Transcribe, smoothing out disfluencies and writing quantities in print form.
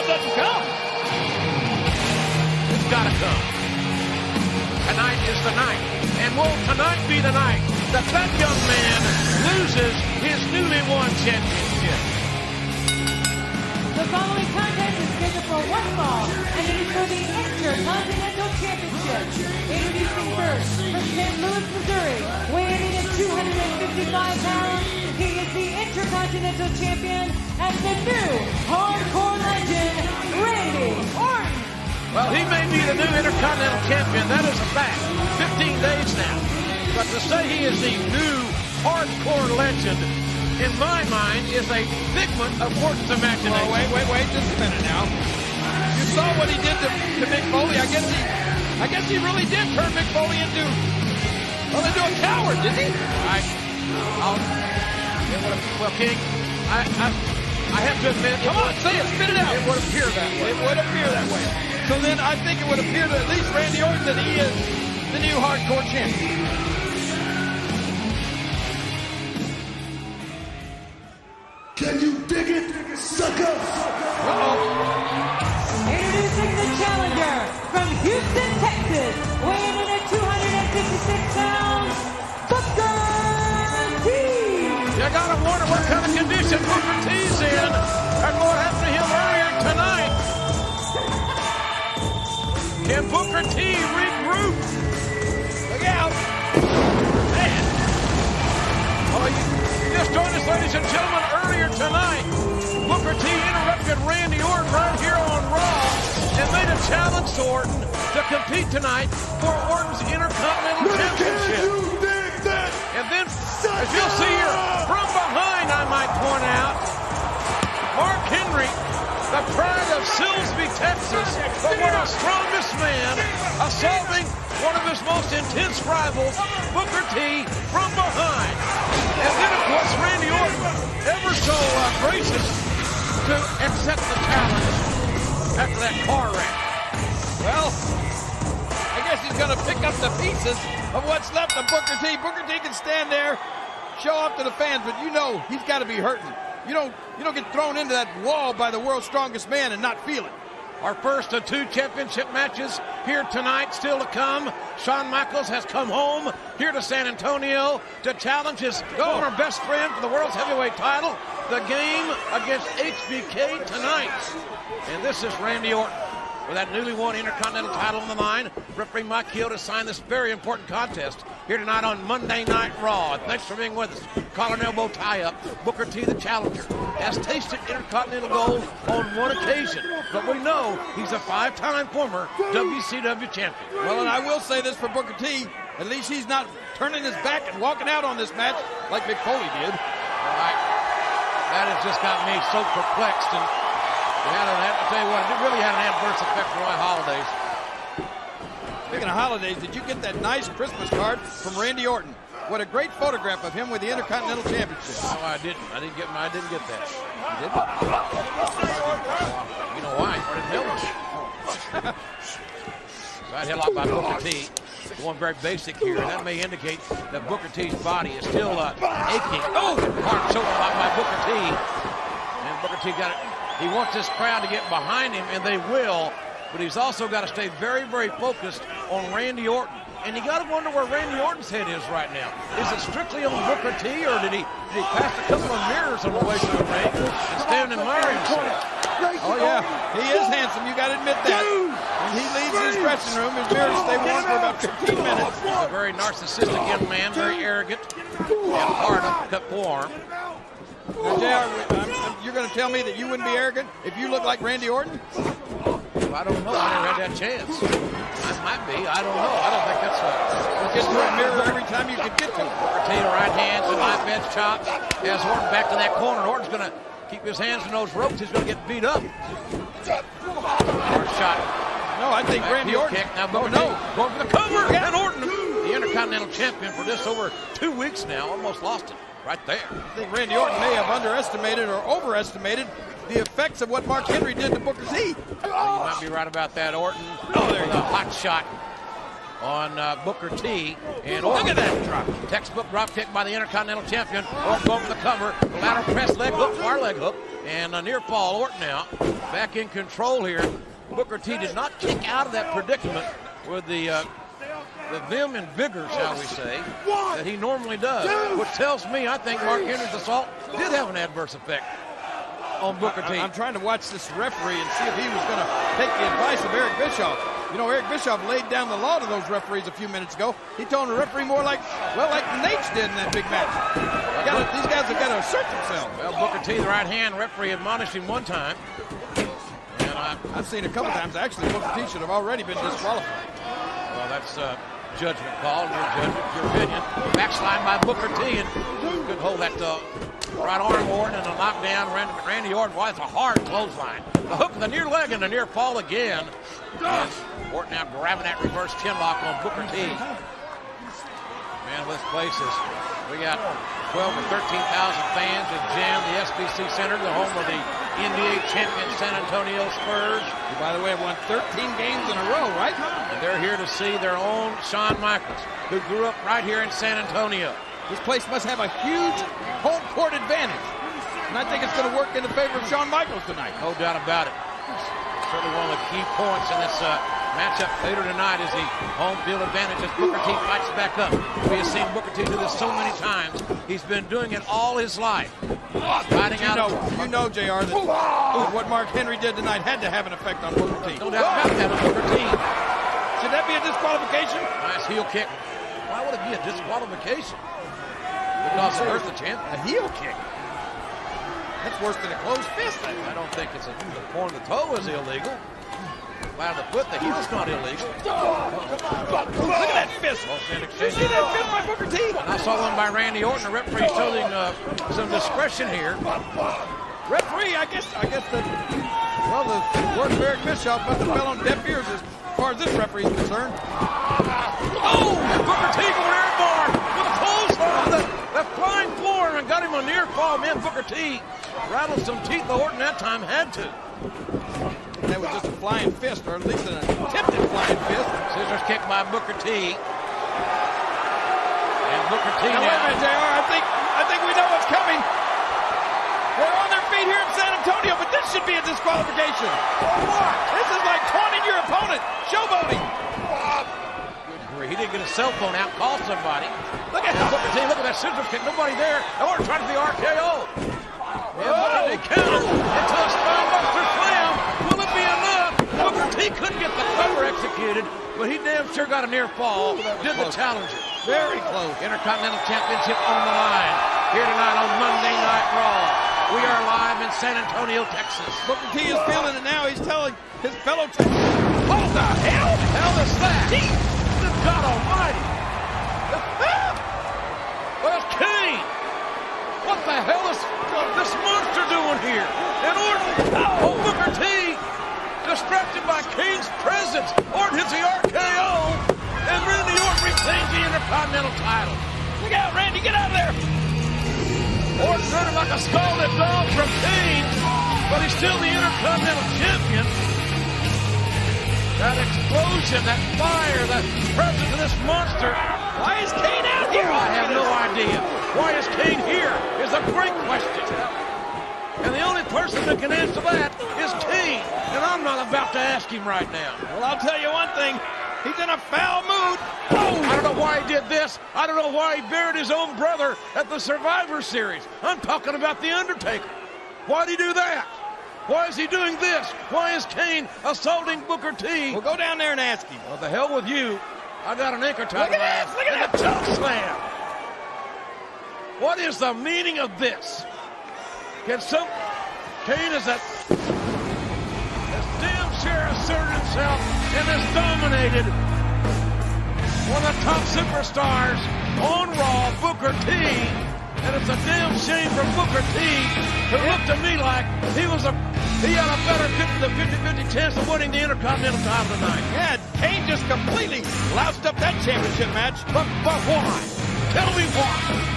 doesn't come. It's got to come. Tonight is the night. And will tonight be the night that young man loses his newly won championship? The following contest is scheduled for one fall, and it is for the Intercontinental Championship. Introducing first, from St. Louis, Missouri, weighing in at 255 pounds, he is the Intercontinental Champion and the new hardcore legend, Randy Orton. Well, he may be the new Intercontinental Champion. That is a fact. 15 days now. But to say he is the new hardcore legend, in my mind, is a figment of Orton's imagination. Oh, wait, just a minute now. You saw what he did to Mick Foley. I guess he really did turn Mick Foley into a coward, didn't he? Well, King, I have to admit. Come on, say it, spit it out. It would appear that way. It would appear that way. So then I think it would appear to at least Randy Orton that he is the new hardcore champion. Can you dig it, sucker? Introducing the challenger from Houston, Texas, weighing in at 256 pounds, Booker T. You gotta wonder what kind of condition Booker T's in and what happened to him earlier tonight. Can Booker T regroup? Look out. Man. Oh, you just joined us, ladies and gentlemen, earlier tonight. Booker T interrupted Randy Orton right here on Raw and made a challenge to Orton to compete tonight for Orton's Intercontinental Championship. And then, as you'll see here, from behind, I might point out, Mark Henry, the pride of Silsbee, Texas, but one of the strongest men, assaulting one of his most intense rivals, Booker T, from behind. And then, of course, Randy Orton, ever so gracious to accept the challenge after that car wreck. Well, I guess he's going to pick up the pieces of what's left of Booker T. Booker T can stand there, show off to the fans, but you know he's got to be hurting. You don't get thrown into that wall by the world's strongest man and not feel it. Our first of two championship matches here tonight, still to come. Shawn Michaels has come home here to San Antonio to challenge his former best friend for the world's heavyweight title. The game against HBK tonight. And this is Randy Orton with that newly won Intercontinental title on the line. Referee Mike Chioda signed this very important contest here tonight on Monday Night Raw. And thanks for being with us. Collar and elbow tie-up. Booker T, the challenger, has tasted Intercontinental gold on one occasion. But we know he's a five-time former WCW champion. Well, and I will say this for Booker T. At least he's not turning his back and walking out on this match like Mick Foley did. All right. That has just got me so perplexed. And I tell you what, it really had an adverse effect for my holidays. Speaking of holidays, did you get that nice Christmas card from Randy Orton? What a great photograph of him with the Intercontinental Championship. No, I didn't. I didn't get that. You didn't? You know why? Or didn't tell me. Right headlock by Booker T. Going very basic here, and that may indicate that Booker T's body is still aching. Oh, hard shoulder block by Booker T. And Booker T got it. He wants this crowd to get behind him, and they will. But he's also got to stay very, very focused on Randy Orton. And you got to wonder where Randy Orton's head is right now. Is it strictly on Booker T, or did he pass a couple of mirrors on the way to the ring and stand and admire himself? Oh, yeah. He is handsome. You got to admit that. When he leaves his dressing room, his mirrors stay warm for about 15 minutes. He's a very narcissistic young man, very arrogant, and hard uppercut forearm. Now, JR, you're going to tell me that you wouldn't be arrogant if you look like Randy Orton? I don't know. I never had that chance. I might be. I don't know. I don't think that's get to a mirror every time you can get to it. Potato right hand, the live bench chop. Has Orton back to that corner. Orton's going to keep his hands in those ropes. He's going to get beat up. Hard shot. No, I think Randy Orton. Kick. Now going for the cover. And Orton, the Intercontinental Champion for just over 2 weeks now, almost lost it right there. I think Randy Orton may have underestimated or overestimated the effects of what Mark Henry did to Booker T. You might be right about that, Orton. Oh, there you go. Hot shot. on Booker T. And look at that drop. Textbook drop kick by the Intercontinental Champion. Orton going for the cover. The lateral press leg hook, far leg hook. And a near fall. Orton now back in control here. Booker T did not kick out of that predicament with the vim and vigor, shall we say, that he normally does. Which tells me I think Mark Henry's assault did have an adverse effect on Booker T. I'm trying to watch this referee and see if he was going to take the advice of Eric Bischoff. You know, Eric Bischoff laid down the law to those referees a few minutes ago. He told the referee more like Nate did in that big match. These guys have got to assert themselves. Well, Booker T, the right-hand referee, admonished him one time. And I've seen a couple times. Actually, Booker T should have already been disqualified. Well, that's judgment call, your judgment, your opinion. Backslide by Booker T, and couldn't hold that right arm Orton, and a knockdown. Randy Orton, well, it's a hard clothesline. The hook, the near leg, and the near fall again. And Orton now grabbing that reverse chin lock on Booker T. Man, this place is, we got 12 or 13,000 fans that jammed the SBC Center, the home of the NBA champion San Antonio Spurs. Who, by the way, have won 13 games in a row, right? And they're here to see their own Shawn Michaels, who grew up right here in San Antonio. This place must have a huge home court advantage. And I think it's going to work in the favor of Shawn Michaels tonight. No doubt about it. Certainly one of the key points in this matchup later tonight is the home field advantage as Booker T fights back up. We have seen Booker T do this so many times. He's been doing it all his life. Fighting out. You know, JR, that what Mark Henry did tonight had to have an effect on Booker T. No doubt about that on Booker T. Should that be a disqualification? Nice heel kick. Why would it be a disqualification? Because it hurts the champ. A heel kick. That's worse than a closed fist. I don't think it's the point of the toe is illegal. Flat of the foot, the heel's not illegal. Look at that fist. Did you see that fist by Booker T? I saw one by Randy Orton. The referee showing some discretion here. Referee, I guess the word of Eric Bischoff must have fell on deaf ears as far as this referee is concerned. Oh, Booker T going airborne with a clothesline on the flying floor and got him a near fall. Man, Booker T rattled some teeth. Orton that time had to. That was just a flying fist, or at least an attempted flying fist. Scissors kick by Booker T. And Booker T now. Wait a minute, JR. I think we know what's coming. They're on their feet here in San Antonio, but this should be a disqualification. What? This is like taunting your opponent, showboating. He didn't get his cell phone out, call somebody. Look at Booker T, look at that scissors kick, nobody there. Orton trying to be RKO. And Booker T counted into a spinebuster slam. Will it be enough? Booker T couldn't get the cover executed, but he damn sure got a near fall. Did the challenger. Very close. Intercontinental Championship on the line. Here tonight on Monday Night Raw. We are live in San Antonio, Texas. Booker T is feeling it now. He's telling his fellow Texans, what the hell? The hell is that? Good God Almighty. Well, it's Kane. What the hell is this monster doing here? And Orton, oh, Booker T, distracted by Kane's presence. Orton hits the RKO, and Randy Orton retains the Intercontinental title. Look out, Randy, get out of there. Orton running like a scalded dog from Kane, but he's still the Intercontinental Champion. That explosion, that fire, that presence of this monster. Why is Kane out here? I have no idea. Why is Kane here is a great question. And the only person that can answer that is Kane. And I'm not about to ask him right now. Well, I'll tell you one thing. He's in a foul mood. Oh, I don't know why he did this. I don't know why he buried his own brother at the Survivor Series. I'm talking about The Undertaker. Why'd he do that? Why is he doing this? Why is Kane assaulting Booker T? Well, go down there and ask him. Well, the hell with you. I got an anchor title. Look at this. Look at that choke slam. What is the meaning of this? Kane is that damn sure asserted himself and has dominated one of the top superstars on Raw, Booker T. And it's a damn shame for Booker T, who looked to me like he had a better 50-50 chance of winning the Intercontinental title tonight. Yeah, Kane just completely loused up that championship match. But why? Tell me why.